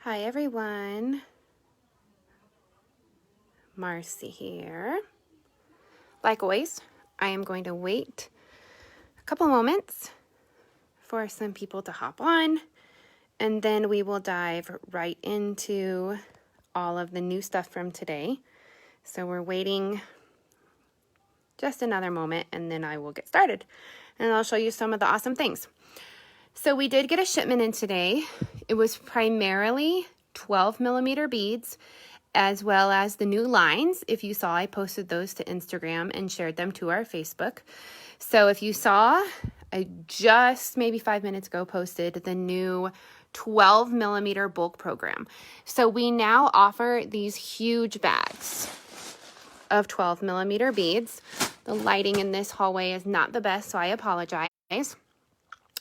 Hi everyone, Marcy here. Like always, I am going to wait a couple moments for some people to hop on, and then we will dive right into all of the new stuff from today. So we're waiting just another moment, and then I will get started, and I'll show you some of the awesome things. So we did get a shipment in today. It was primarily 12 millimeter beads, as well as the new lines. If you saw, I posted those to Instagram and shared them to our Facebook. So if you saw, I just maybe 5 minutes ago posted the new 12 millimeter bulk program. So we now offer these huge bags of 12 millimeter beads. The lighting in this hallway is not the best, so I apologize.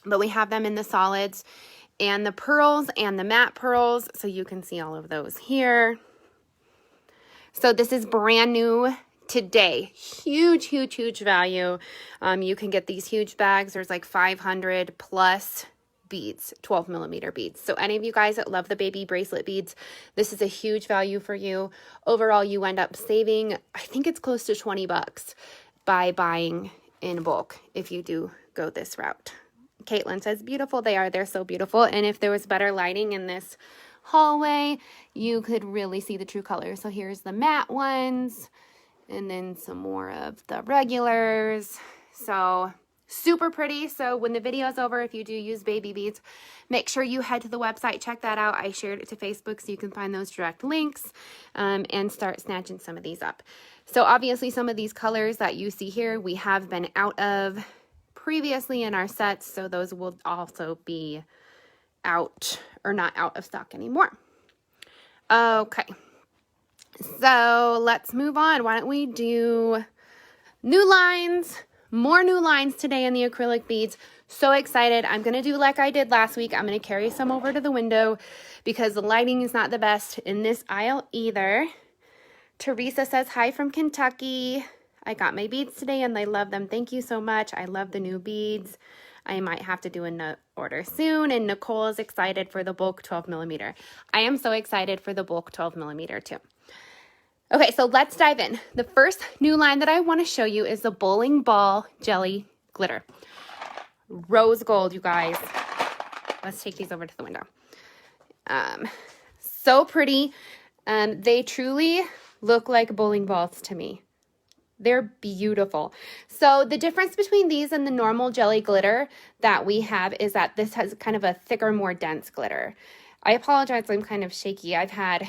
But we have them in the solids and the pearls and the matte pearls, so you can see all of those here. So this is brand new today. Huge, huge, huge value. You can get these huge bags. There's like 500 plus beads, 12 millimeter beads. So any of you guys that love the baby bracelet beads, this is a huge value for you. Overall, you end up saving, I think it's close to 20 bucks by buying in bulk if you do go this route. Caitlin says, beautiful they are. They're so beautiful. And if there was better lighting in this hallway, you could really see the true color. So here's the matte ones, and then some more of the regulars. So super pretty. So when the video is over, if you do use baby beads, make sure you head to the website, check that out. I shared it to Facebook so you can find those direct links and start snatching some of these up. So obviously some of these colors that you see here, we have been out of previously in our sets, so those will also be out or not out of stock anymore. Okay, so let's move on. Why don't we do new lines, more new lines today in the acrylic beads. So excited. I'm going to do like I did last week. I'm going to carry some over to the window because the lighting is not the best in this aisle either. Teresa says hi from Kentucky. I got my beads today and I love them. Thank you so much. I love the new beads. I might have to do a order soon. And Nicole is excited for the bulk 12 millimeter. I am so excited for the bulk 12 millimeter too. Okay, so let's dive in. The first new line that I want to show you is the bowling ball jelly glitter. Rose gold, you guys. Let's take these over to the window. So pretty. They truly look like bowling balls to me. They're beautiful. So the difference between these and the normal jelly glitter that we have is that this has kind of a thicker, more dense glitter. I apologize, I'm kind of shaky. I've had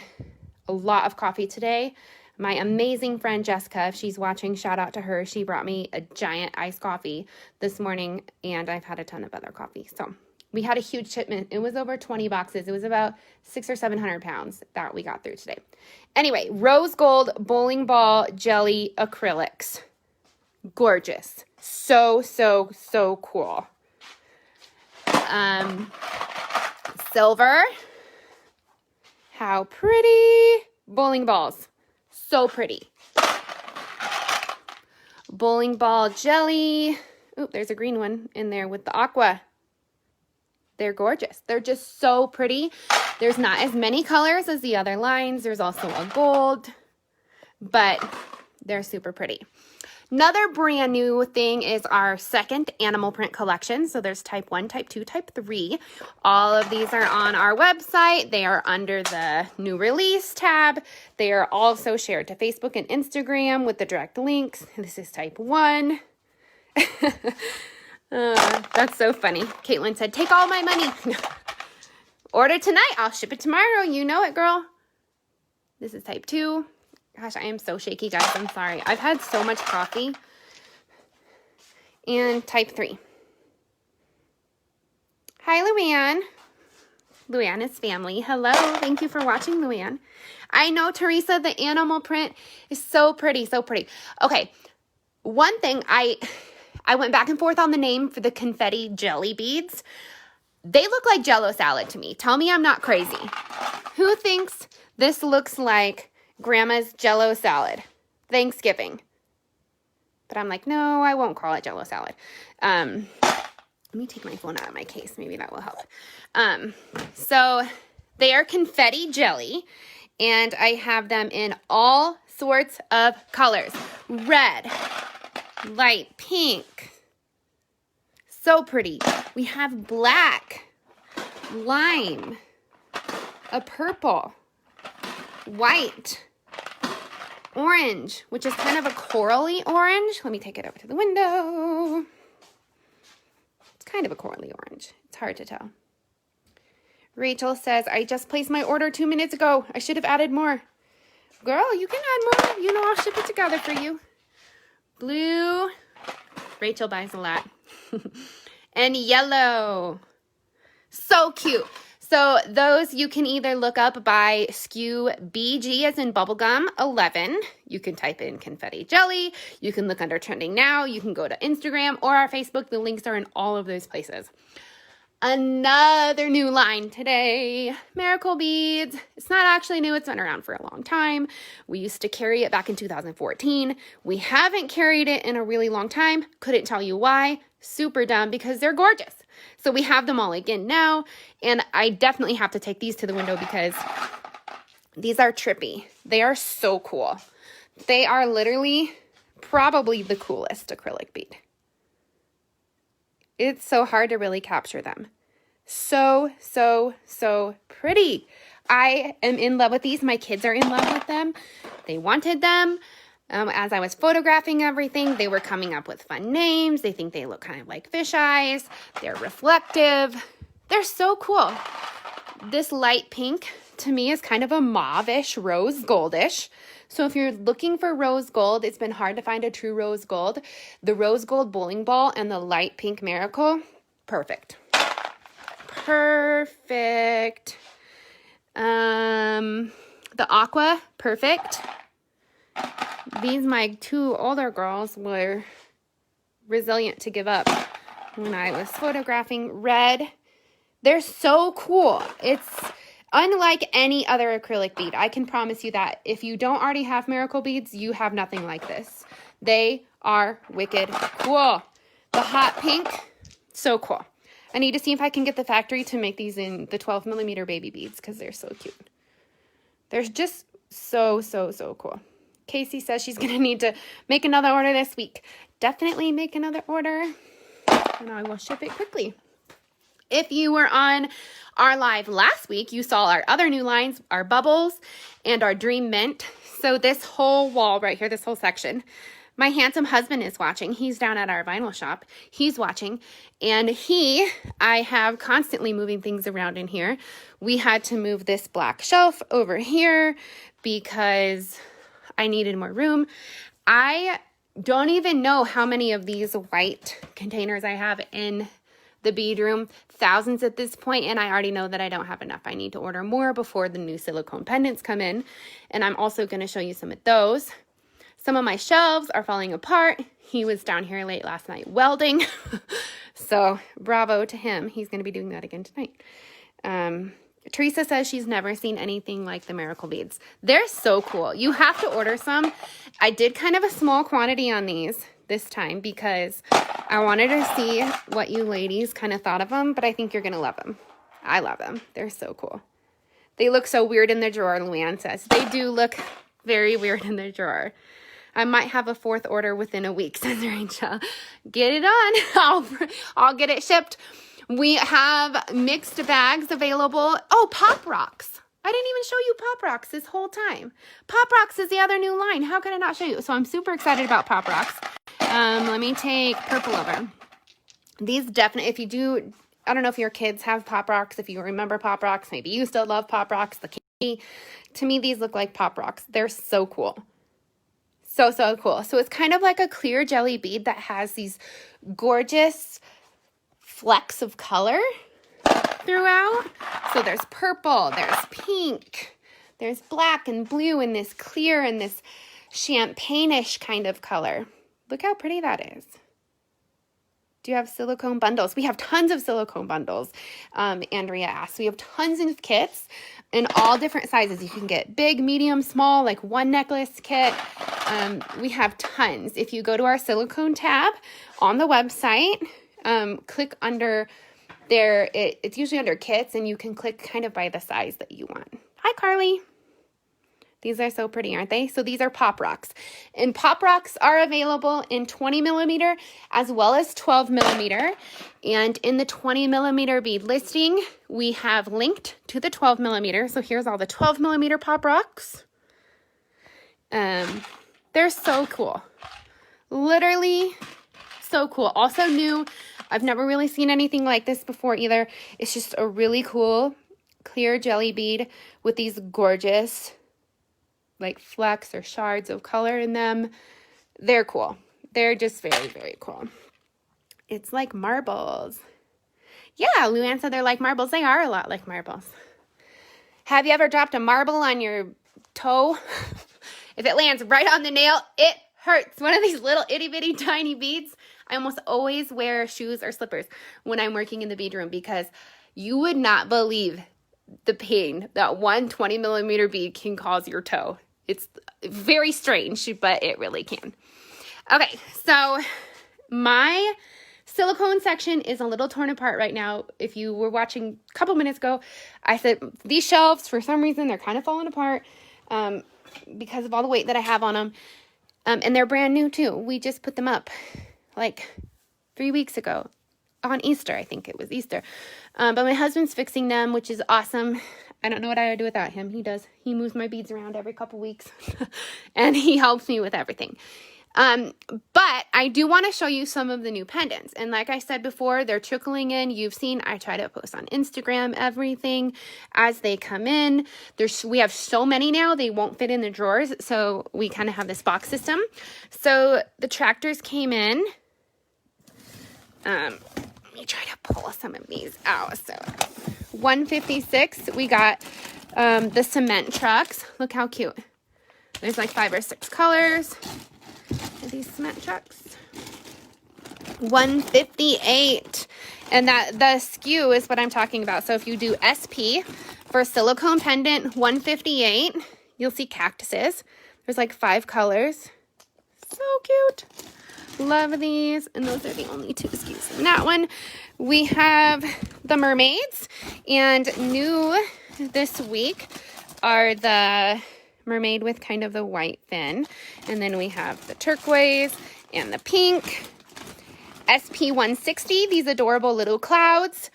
a lot of coffee today. My amazing friend Jessica, if she's watching, shout out to her. She brought me a giant iced coffee this morning, and I've had a ton of other coffee. So we had a huge shipment. It was over 20 boxes. It was about 600 or 700 pounds that we got through today. Anyway, rose gold bowling ball jelly acrylics. Gorgeous. So, so, so cool. Silver. How pretty. Bowling balls. So pretty. Bowling ball jelly. Oop, there's a green one in there with the aqua. They're gorgeous. They're just so pretty. There's not as many colors as the other lines. There's also a gold, but they're super pretty. Another brand new thing is our second animal print collection. So there's type 1, type 2, type 3. All of these are on our website. They are under the new release tab. They are also shared to Facebook and Instagram with the direct links. This is type 1. That's so funny. Caitlin said, take all my money. Order tonight. I'll ship it tomorrow. You know it, girl. This is type 2. Gosh, I am so shaky, guys. I'm sorry. I've had so much coffee. And type 3. Hi, Luann. Luann is family. Hello. Thank you for watching, Luann. I know, Teresa, the animal print is so pretty, so pretty. Okay, one thing, I went back and forth on the name for the confetti jelly beads. They look like Jell-O salad to me. Tell me I'm not crazy. Who thinks this looks like Grandma's Jell-O salad? Thanksgiving. But I'm like, no, I won't call it Jell-O salad. Let me take my phone out of my case. Maybe that will help. So They are confetti jelly, and I have them in all sorts of colors. Red, light pink, so pretty. We have black, lime, a purple, white, orange, which is kind of a corally orange. Let me take it over to the window. It's kind of a corally orange. It's hard to tell. Rachel says, I just placed my order 2 minutes ago. I should have added more. Girl, you can add more. You know, I'll ship it together for you. Blue. Rachel buys a lot. And yellow. So cute. So those you can either look up by SKU BG as in bubblegum 11. You can type in confetti jelly. You can look under trending now. You can go to Instagram or our Facebook. The links are in all of those places. Another new line today, Miracle Beads. It's not actually new. It's been around for a long time. We used to carry it back in 2014. We haven't carried it in a really long time. Couldn't tell you why. Super dumb because they're gorgeous. So we have them all again now. And I definitely have to take these to the window because these are trippy. They are so cool. They are literally probably the coolest acrylic bead. It's so hard to really capture them. So, so, so pretty. I am in love with these. My kids are in love with them. They wanted them. As I was photographing everything, they were coming up with fun names. They think they look kind of like fish eyes. They're reflective. They're so cool. This light pink to me is kind of a mauve-ish, rose goldish. So if you're looking for rose gold, it's been hard to find a true rose gold. The rose gold bowling ball and the light pink miracle, perfect. Perfect. The aqua, perfect. These, my two older girls were resilient to give up when I was photographing. Red. They're so cool. It's unlike any other acrylic bead. I can promise you that. If you don't already have miracle beads, you have nothing like this. They are wicked cool. The hot pink, so cool. I need to see if I can get the factory to make these in the 12 millimeter baby beads because they're so cute. They're just so, so, so cool. Casey says she's going to need to make another order this week. Definitely make another order and I will ship it quickly. If you were on our live last week, you saw our other new lines, our bubbles and our dream mint. So this whole wall right here, this whole section, my handsome husband is watching. He's down at our vinyl shop. He's watching. And I have constantly moving things around in here. We had to move this black shelf over here because I needed more room. I don't even know how many of these white containers I have in the bead room. Thousands at this point, and I already know that I don't have enough. I need to order more before the new silicone pendants come in. And I'm also going to show you some of those. Some of my shelves are falling apart. He was down here late last night welding. So bravo to him. He's going to be doing that again tonight. Teresa says she's never seen anything like the miracle beads. They're so cool. You have to order some. I did kind of a small quantity on these this time because I wanted to see what you ladies kind of thought of them, but I think you're going to love them. I love them. They're so cool. They look so weird in the drawer, Luann says. They do look very weird in the drawer. I might have a fourth order within a week, says Rachel. Get it on. I'll get it shipped. We have mixed bags available. Oh, Pop Rocks. I didn't even show you Pop Rocks this whole time. Pop Rocks is the other new line. How could I not show you? So I'm super excited about Pop Rocks. Let me take purple over. These definitely, if you do, I don't know if your kids have Pop Rocks, if you remember Pop Rocks, maybe you still love Pop Rocks. The candy. To me, these look like Pop Rocks. They're so cool. So, so cool. So it's kind of like a clear jelly bead that has these gorgeous flecks of color throughout. So there's purple, there's pink, there's black and blue, and this clear and this champagne-ish kind of color. Look how pretty that is. Do you have silicone bundles? We have tons of silicone bundles. Andrea asked. We have tons of kits in all different sizes. You can get big, medium, small, like one necklace kit. We have tons. If you go to our silicone tab on the website, click under It's usually under kits, and you can click kind of by the size that you want. Hi, Carly. These are so pretty, aren't they? So these are Pop Rocks. And Pop Rocks are available in 20 millimeter as well as 12 millimeter. And in the 20 millimeter bead listing, we have linked to the 12 millimeter. So here's all the 12 millimeter Pop Rocks. They're so cool. Literally so cool. Also new. I've never really seen anything like this before either. It's just a really cool clear jelly bead with these gorgeous like flecks or shards of color in them. They're cool. They're just very, very cool. It's like marbles. Yeah, Luann said they're like marbles. They are a lot like marbles. Have you ever dropped a marble on your toe? If it lands right on the nail, it hurts. One of these little itty bitty tiny beads. I almost always wear shoes or slippers when I'm working in the bead room because you would not believe the pain that one 20 millimeter bead can cause your toe. It's very strange, but it really can. Okay, so my silicone section is a little torn apart right now. If you were watching a couple minutes ago, I said these shelves, for some reason, they're kind of falling apart because of all the weight that I have on them. And they're brand new too. We just put them up like 3 weeks ago on Easter. I think it was Easter. But my husband's fixing them, which is awesome. I don't know what I would do without him. He does. He moves my beads around every couple weeks and he helps me with everything. But I do want to show you some of the new pendants. And like I said before, they're trickling in. You've seen, I try to post on Instagram, everything as they come in. We have so many now, they won't fit in the drawers. So we kind of have this box system. So the tractors came in. Let me try to pull some of these out. So 156, we got the cement trucks. Look how cute. There's like 5 or 6 colors. These cement trucks. 158. And that the SKU is what I'm talking about. So if you do SP for silicone pendant 158, you'll see cactuses. There's like 5 colors. So cute. Love these. And those are the only 2 SKUs in that one. We have the mermaids. And new this week are the mermaid with kind of the white fin. And then we have the turquoise and the pink. SP160, these adorable little clouds.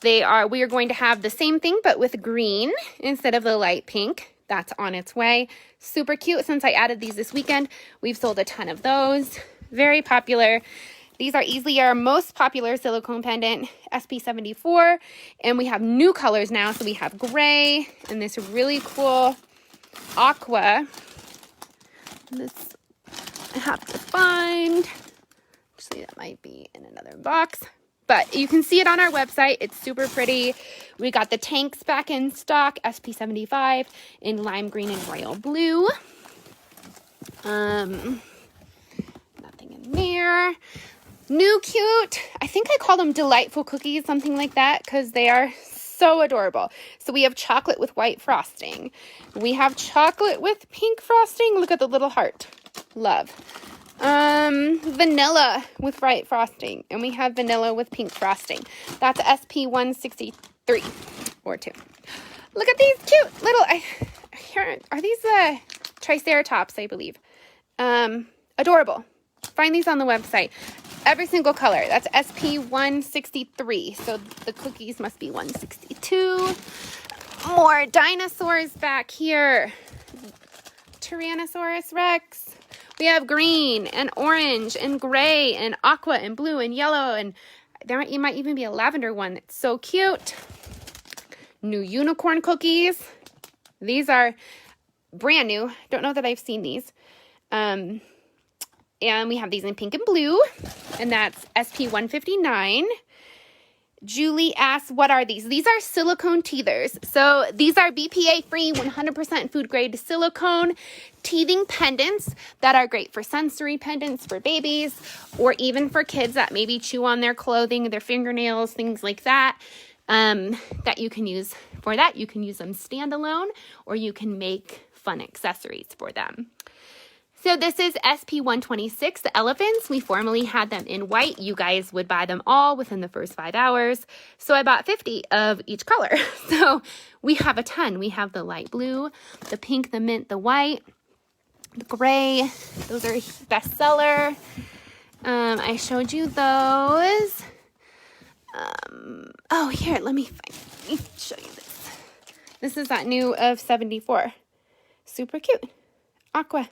We are going to have the same thing, but with green instead of the light pink. That's on its way. Super cute. Since I added these this weekend, we've sold a ton of those. Very popular. These are easily our most popular silicone pendant, SP74. And we have new colors now. So we have gray and this really cool aqua. This I have to find. Actually, that might be in another box. But you can see it on our website. It's super pretty. We got the tanks back in stock, SP75 in lime green and royal blue. Nothing in there. New cute. I think I call them delightful cookies, something like that, because they are so adorable. So we have chocolate with white frosting. We have chocolate with pink frosting. Look at the little heart. Love. Vanilla with white frosting. And we have vanilla with pink frosting. That's SP163 or 2. Look at these cute little, are these Triceratops, I believe. Adorable. Find these on the website. Every single color. That's SP163. So the cookies must be 162. More dinosaurs back here. Tyrannosaurus Rex. We have green and orange and gray and aqua and blue and yellow. And there might even be a lavender one. It's so cute. New unicorn cookies. These are brand new. Don't know that I've seen these. And we have these in pink and blue. And that's SP159. Julie asks, what are these? These are silicone teethers. So these are BPA-free, 100% food-grade silicone teething pendants that are great for sensory pendants for babies or even for kids that maybe chew on their clothing, their fingernails, things like that, that you can use for that. You can use them standalone or you can make fun accessories for them. So this is SP126, the elephants. We formerly had them in white. You guys would buy them all within the first 5 hours. So I bought 50 of each color. So we have a ton. We have the light blue, the pink, the mint, the white, the gray. Those are bestseller. I showed you those. Oh, here, let me show you this. This is that new of 74. Super cute. Aqua.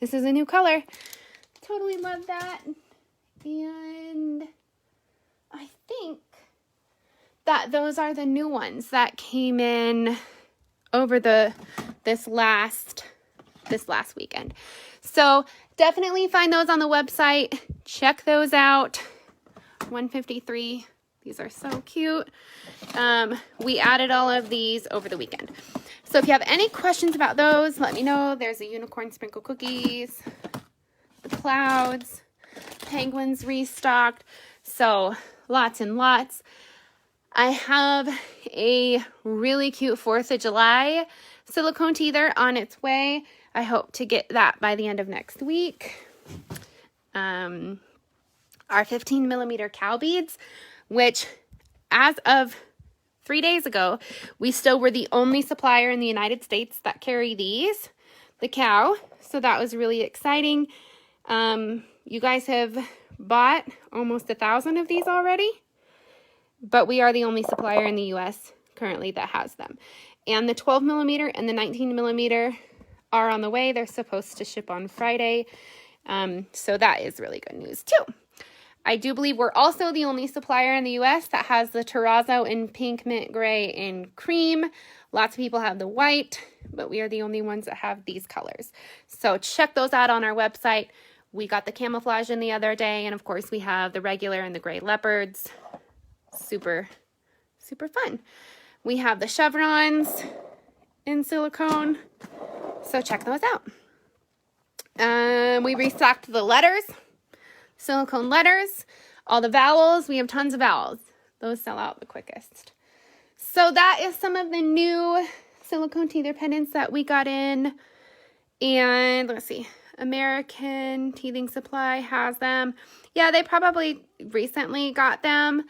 This is a new color. Totally love that. And I think that those are the new ones that came in over this last weekend. So definitely find those on the website. Check those out. 153. These are so cute. We added all of these over the weekend. So if you have any questions about those, let me know. There's a unicorn sprinkle cookies, the clouds, penguins restocked. So lots and lots. I have a really cute 4th of July silicone teether on its way. I hope to get that by the end of next week. Our 15 millimeter cow beads, which as of 3 days ago, we still were the only supplier in the United States that carry these, the cow. So that was really exciting. You guys have bought almost 1,000 of these already, but we are the only supplier in the US currently that has them. And the 12 millimeter and the 19 millimeter are on the way. They're supposed to ship on Friday. So that is really good news too. I do believe we're also the only supplier in the U.S. that has the terrazzo in pink, mint, gray, and cream. Lots of people have the white, but we are the only ones that have these colors. So check those out on our website. We got the camouflage in the other day, and of course we have the regular and the gray leopards. Super, super fun. We have the chevrons in silicone, so check those out. We restocked the letters. Silicone letters, all the vowels. We have tons of vowels. Those sell out the quickest. So that is some of the new silicone teether pendants that we got in. And let's see, American Teething Supply has them. Yeah, they probably recently got them.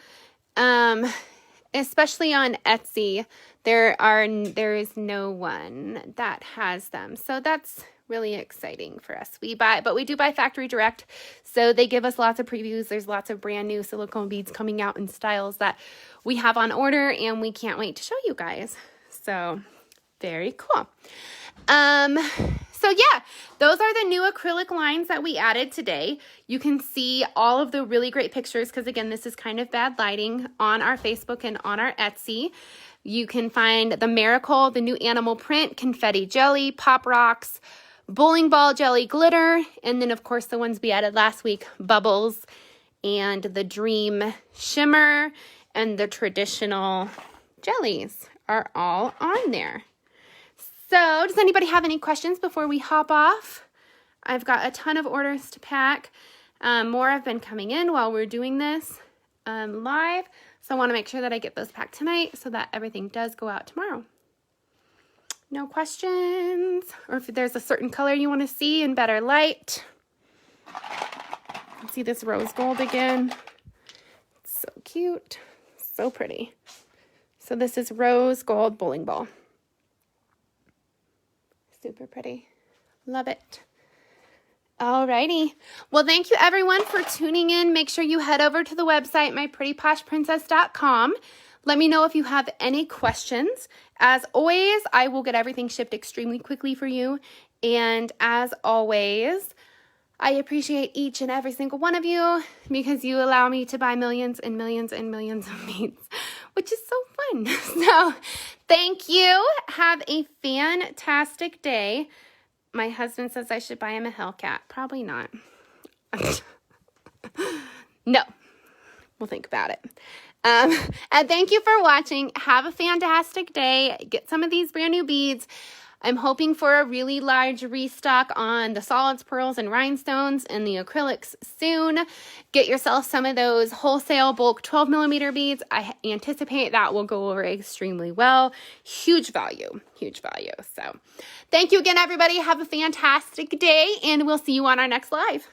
Especially on Etsy, there is no one that has them. So that's really exciting for us. We do buy factory direct, so they give us lots of previews. There's lots of brand new silicone beads coming out in styles that we have on order, and we can't wait to show you guys. So very cool. So yeah, those are the new acrylic lines that we added today. You can see all of the really great pictures, because again, this is kind of bad lighting, on our Facebook and on our Etsy. You can find the Miracle, the new animal print, confetti jelly, pop rocks, bowling ball jelly glitter, and then of course the ones we added last week, bubbles, and the dream shimmer, and the traditional jellies are all on there. So does anybody have any questions before we hop off? I've got a ton of orders to pack. More have been coming in while we're doing this live, so I want to make sure that I get those packed tonight so that everything does go out tomorrow. No questions? Or if there's a certain color you want to see in better light. See this rose gold again. It's so cute. So pretty. So this is rose gold bowling ball. Super pretty. Love it. Alrighty. Well, thank you everyone for tuning in. Make sure you head over to the website, myprettyposhprincess.com. Let me know if you have any questions. As always, I will get everything shipped extremely quickly for you. And as always, I appreciate each and every single one of you, because you allow me to buy millions and millions and millions of beads, which is so fun. So thank you. Have a fantastic day. My husband says I should buy him a Hellcat. Probably not. No. We'll think about it. And thank you for watching. Have a fantastic day. Get some of these brand new beads. I'm hoping for a really large restock on the solids, pearls, and rhinestones and the acrylics soon. Get yourself some of those wholesale bulk 12 millimeter beads. I anticipate that will go over extremely well. Huge value, huge value. So thank you again, everybody. Have a fantastic day, and we'll see you on our next live.